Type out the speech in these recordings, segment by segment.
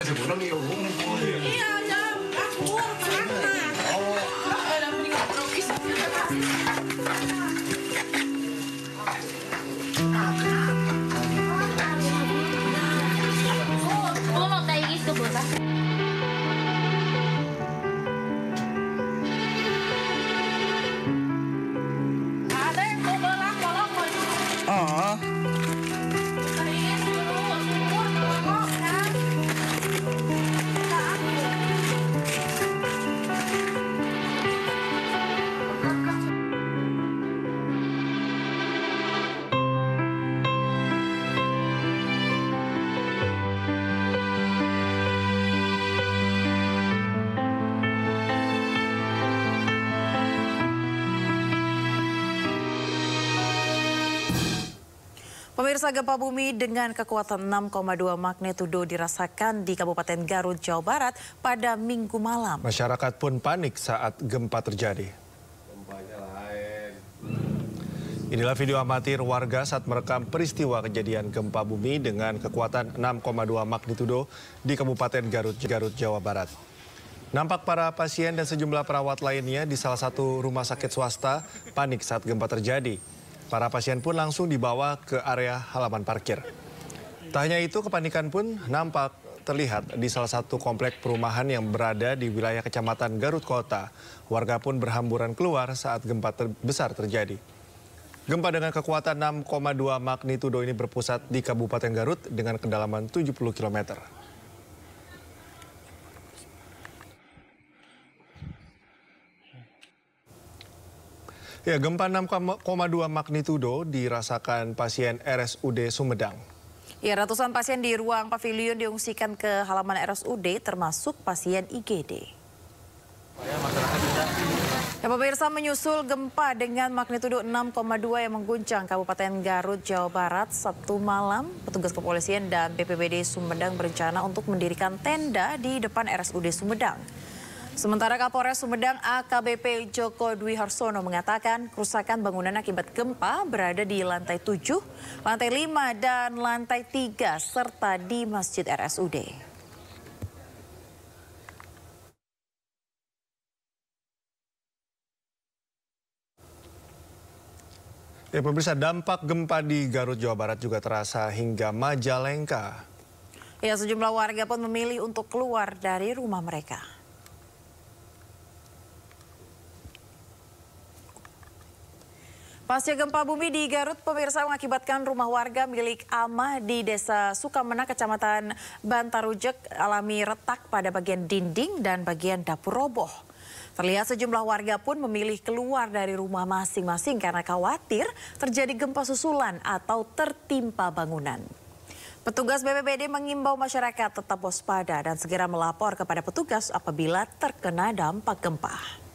Iya, jangan aku ada yang mau belang bolong Oh. Pemirsa, gempa bumi dengan kekuatan 6,2 magnitudo dirasakan di Kabupaten Garut, Jawa Barat pada Minggu malam. Masyarakat pun panik saat gempa terjadi. Inilah video amatir warga saat merekam peristiwa kejadian gempa bumi dengan kekuatan 6,2 magnitudo di Kabupaten Garut, Jawa Barat. Nampak para pasien dan sejumlah perawat lainnya di salah satu rumah sakit swasta panik saat gempa terjadi. Para pasien pun langsung dibawa ke area halaman parkir. Tak hanya itu, kepanikan pun nampak terlihat di salah satu komplek perumahan yang berada di wilayah Kecamatan Garut Kota. Warga pun berhamburan keluar saat gempa besar terjadi. Gempa dengan kekuatan 6,2 magnitudo ini berpusat di Kabupaten Garut dengan kedalaman 70 km. Ya, gempa 6,2 magnitudo dirasakan pasien RSUD Sumedang. Ya, ratusan pasien di ruang pavilion diungsikan ke halaman RSUD termasuk pasien IGD. Ya, pemirsa, menyusul gempa dengan magnitudo 6,2 yang mengguncang Kabupaten Garut, Jawa Barat Sabtu malam, petugas kepolisian dan BPBD Sumedang berencana untuk mendirikan tenda di depan RSUD Sumedang. Sementara Kapolres Sumedang AKBP Joko Dwi Harsono mengatakan kerusakan bangunan akibat gempa berada di lantai 7, lantai 5, dan lantai 3 serta di Masjid RSUD. Ya, pemirsa, dampak gempa di Garut, Jawa Barat juga terasa hingga Majalengka. Ya, sejumlah warga pun memilih untuk keluar dari rumah mereka. Pasca gempa bumi di Garut, pemirsa, mengakibatkan rumah warga milik Amah di Desa Sukamena, Kecamatan Bantarujek alami retak pada bagian dinding dan bagian dapur roboh. Terlihat sejumlah warga pun memilih keluar dari rumah masing-masing karena khawatir terjadi gempa susulan atau tertimpa bangunan. Petugas BPBD mengimbau masyarakat tetap waspada dan segera melapor kepada petugas apabila terkena dampak gempa.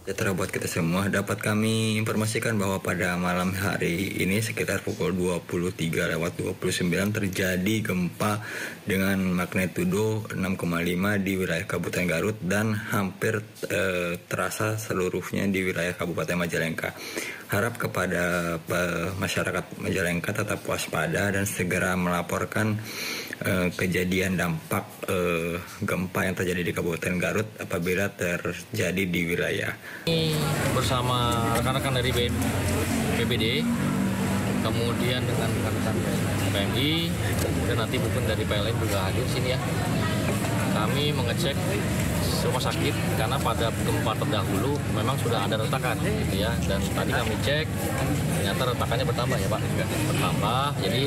Sejahtera buat kita semua, dapat kami informasikan bahwa pada malam hari ini sekitar pukul 23:29 terjadi gempa dengan magnitudo 6,5 di wilayah Kabupaten Garut dan hampir terasa seluruhnya di wilayah Kabupaten Majalengka. Harap kepada masyarakat Majalengka tetap waspada dan segera melaporkan kejadian dampak gempa yang terjadi di Kabupaten Garut apabila terjadi di wilayah. Bersama rekan-rekan dari BPBD, kemudian dengan rekan-rekan PMI, dan nanti mungkin dari PLN juga hadir sini ya. Kami mengecek rumah sakit karena pada gempa terdahulu memang sudah ada retakan gitu ya, dan tadi kami cek ternyata retakannya bertambah ya Pak, bertambah. Jadi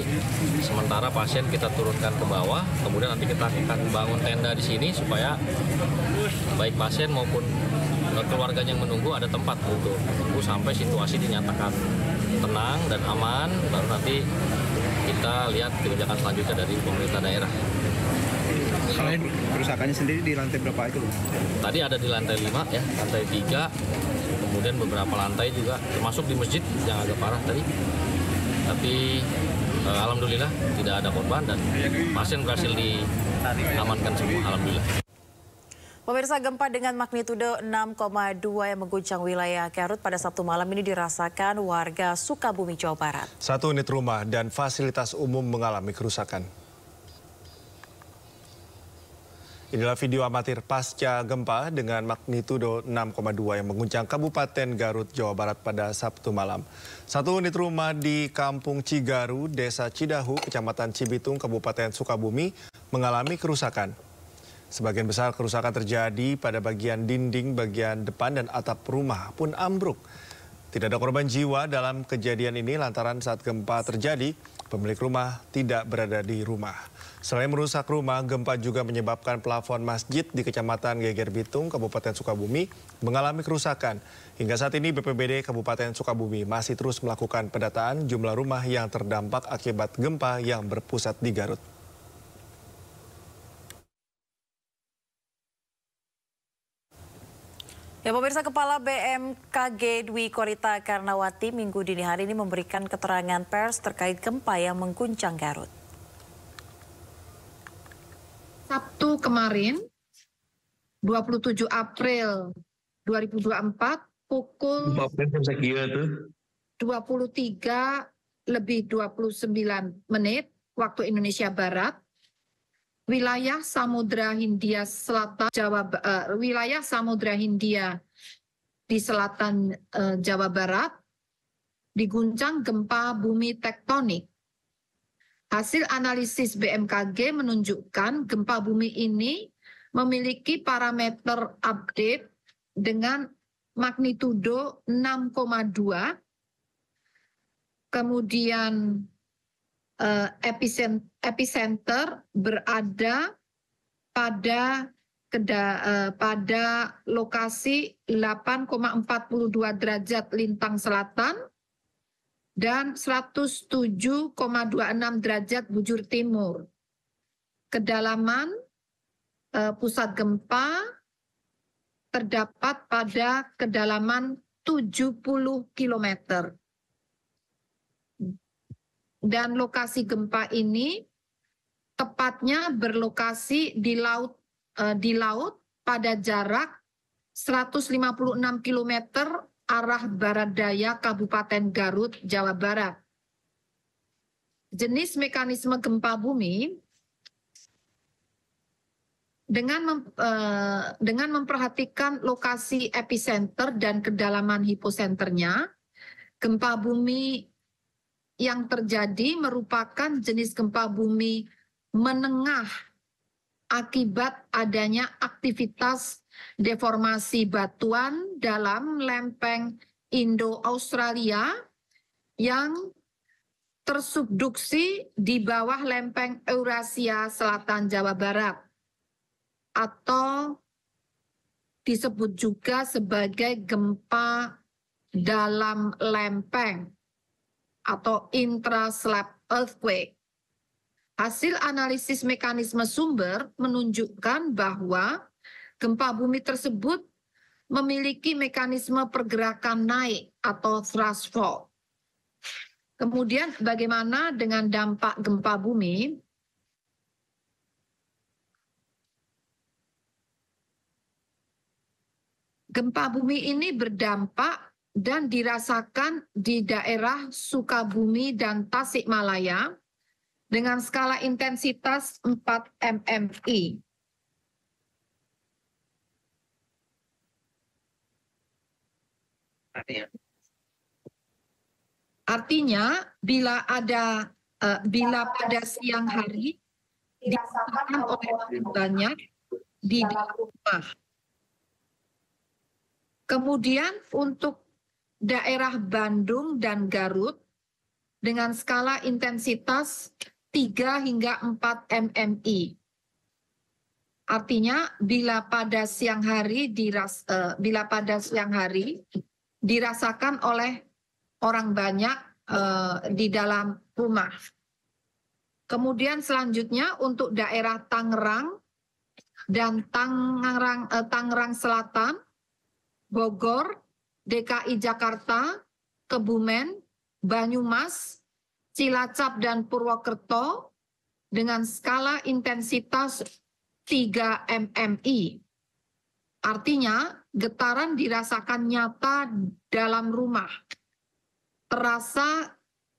sementara pasien kita turunkan ke bawah, kemudian nanti kita akan bangun tenda di sini supaya baik pasien maupun keluarganya yang menunggu ada tempat untuk menunggu sampai situasi dinyatakan tenang dan aman, baru nanti kita lihat kebijakan selanjutnya dari pemerintah daerah. Selain kerusakannya sendiri di lantai berapa itu? Tadi ada di lantai 5 ya, lantai 3, kemudian beberapa lantai juga, termasuk di masjid yang agak parah tadi. Tapi alhamdulillah tidak ada korban dan pasien berhasil diamankan semua, alhamdulillah. Pemirsa, gempa dengan magnitudo 6,2 yang mengguncang wilayah Garut pada Sabtu malam ini dirasakan warga Sukabumi, Jawa Barat. 1 unit rumah dan fasilitas umum mengalami kerusakan. Inilah video amatir pasca gempa dengan magnitudo 6,2 yang mengguncang Kabupaten Garut, Jawa Barat pada Sabtu malam. Satu unit rumah di Kampung Cigaru, Desa Cidahu, Kecamatan Cibitung, Kabupaten Sukabumi mengalami kerusakan. Sebagian besar kerusakan terjadi pada bagian dinding, bagian depan dan atap rumah pun ambruk. Tidak ada korban jiwa dalam kejadian ini lantaran saat gempa terjadi, pemilik rumah tidak berada di rumah. Selain merusak rumah, gempa juga menyebabkan plafon masjid di Kecamatan Geger Bitung, Kabupaten Sukabumi mengalami kerusakan. Hingga saat ini BPBD Kabupaten Sukabumi masih terus melakukan pendataan jumlah rumah yang terdampak akibat gempa yang berpusat di Garut. Ya, pemirsa, Kepala BMKG Dwi Korita Karnawati minggu dini hari ini memberikan keterangan pers terkait gempa yang mengguncang Garut. Sabtu kemarin, 27 April 2024, pukul 23:29 waktu Indonesia Barat, wilayah Samudra Hindia Selatan, wilayah Samudra Hindia di selatan Jawa Barat diguncang gempa bumi tektonik. Hasil analisis BMKG menunjukkan gempa bumi ini memiliki parameter update dengan magnitudo 6,2, kemudian epicenter berada pada lokasi 8,42 derajat lintang selatan dan 107,26 derajat bujur timur. Kedalaman pusat gempa terdapat pada kedalaman 70 km. Dan lokasi gempa ini tepatnya berlokasi di laut pada jarak 156 km arah barat daya Kabupaten Garut, Jawa Barat. Jenis mekanisme gempa bumi dengan memperhatikan lokasi epicenter dan kedalaman hiposenternya, gempa bumi yang terjadi merupakan jenis gempa bumi menengah akibat adanya aktivitas deformasi batuan dalam lempeng Indo-Australia yang tersubduksi di bawah lempeng Eurasia Selatan Jawa Barat atau disebut juga sebagai gempa dalam lempeng atau intra-slab earthquake. Hasil analisis mekanisme sumber menunjukkan bahwa gempa bumi tersebut memiliki mekanisme pergerakan naik atau thrust fault. Kemudian bagaimana dengan dampak gempa bumi? Gempa bumi ini berdampak dan dirasakan di daerah Sukabumi dan Tasikmalaya dengan skala intensitas 4 mmi. Artinya bila pada siang hari dirasakan oleh orang banyak di dalam rumah. Kemudian untuk daerah Bandung dan Garut dengan skala intensitas 3 hingga 4 mmi. Artinya bila pada siang hari dirasakan oleh orang banyak di dalam rumah. Kemudian selanjutnya untuk daerah Tangerang dan Tangerang Selatan, Bogor, DKI Jakarta, Kebumen, Banyumas, Cilacap dan Purwokerto dengan skala intensitas 3 mmi. Artinya getaran dirasakan nyata dalam rumah. Terasa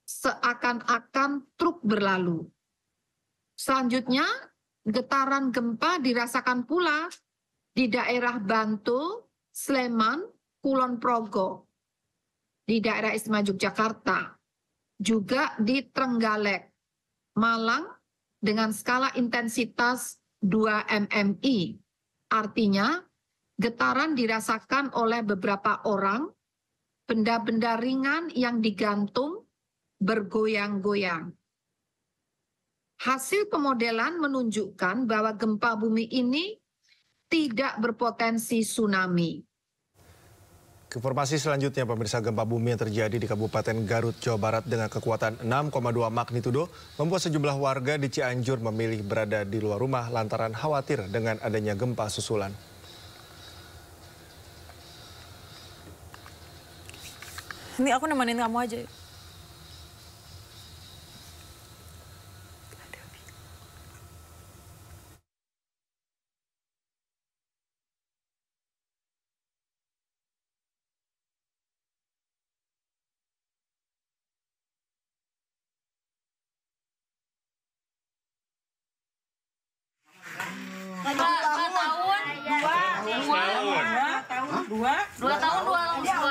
seakan-akan truk berlalu. Selanjutnya getaran gempa dirasakan pula di daerah Bantul, Sleman, Kulon Progo, di daerah Istimewa Yogyakarta, juga di Trenggalek, Malang dengan skala intensitas 2 mmi. Artinya, getaran dirasakan oleh beberapa orang, benda-benda ringan yang digantung bergoyang-goyang. Hasil pemodelan menunjukkan bahwa gempa bumi ini tidak berpotensi tsunami. Informasi selanjutnya, pemirsa, gempa bumi yang terjadi di Kabupaten Garut, Jawa Barat dengan kekuatan 6,2 magnitudo membuat sejumlah warga di Cianjur memilih berada di luar rumah lantaran khawatir dengan adanya gempa susulan. Ini aku nemenin kamu aja.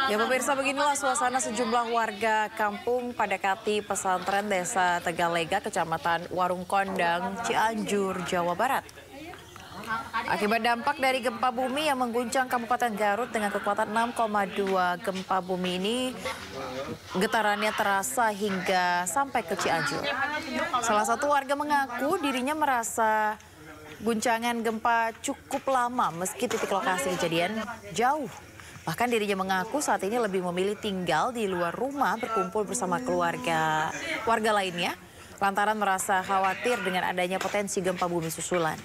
Ya pemirsa, beginilah suasana sejumlah warga kampung Padakati Pesantren Desa Tegalega, Kecamatan Warung Kondang, Cianjur, Jawa Barat. Akibat dampak dari gempa bumi yang mengguncang Kabupaten Garut dengan kekuatan 6,2, gempa bumi ini getarannya terasa hingga sampai ke Cianjur. Salah satu warga mengaku dirinya merasa guncangan gempa cukup lama meski titik lokasi kejadian jauh. Bahkan dirinya mengaku saat ini lebih memilih tinggal di luar rumah berkumpul bersama warga lainnya lantaran merasa khawatir dengan adanya potensi gempa bumi susulan.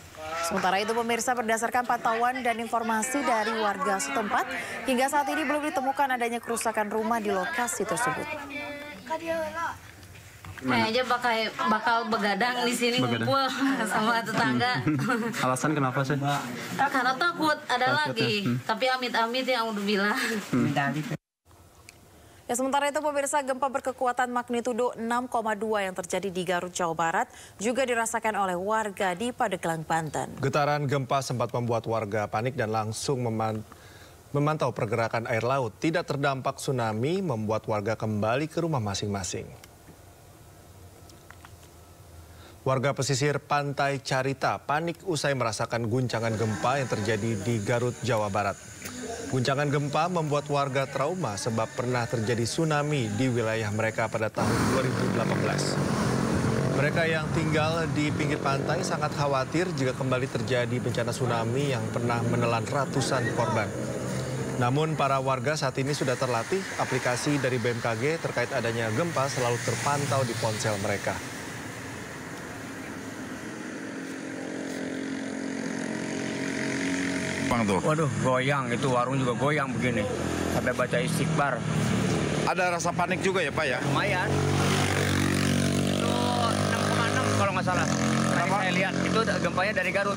Sementara itu pemirsa, berdasarkan pantauan dan informasi dari warga setempat, hingga saat ini belum ditemukan adanya kerusakan rumah di lokasi tersebut. Kayaknya bakal begadang di sini ngumpul sama tetangga. Alasan kenapa sih? Karena takut ada lagi, tapi amit-amit yang udah bilang. Ya, sementara itu pemirsa, gempa berkekuatan magnitudo 6,2 yang terjadi di Garut, Jawa Barat juga dirasakan oleh warga di Pandeglang, Banten. Getaran gempa sempat membuat warga panik dan langsung memantau pergerakan air laut. Tidak terdampak tsunami membuat warga kembali ke rumah masing-masing. Warga pesisir Pantai Carita panik usai merasakan guncangan gempa yang terjadi di Garut, Jawa Barat. Guncangan gempa membuat warga trauma sebab pernah terjadi tsunami di wilayah mereka pada tahun 2018. Mereka yang tinggal di pinggir pantai sangat khawatir jika kembali terjadi bencana tsunami yang pernah menelan ratusan korban. Namun para warga saat ini sudah terlatih, aplikasi dari BMKG terkait adanya gempa selalu terpantau di ponsel mereka. Tuh. Waduh, goyang, itu warung juga goyang begini. Sampai baca istighfar. Ada rasa panik juga ya Pak ya? Lumayan. Itu 6,6 kalau nggak salah. Tadi saya lihat, itu gempanya dari Garut.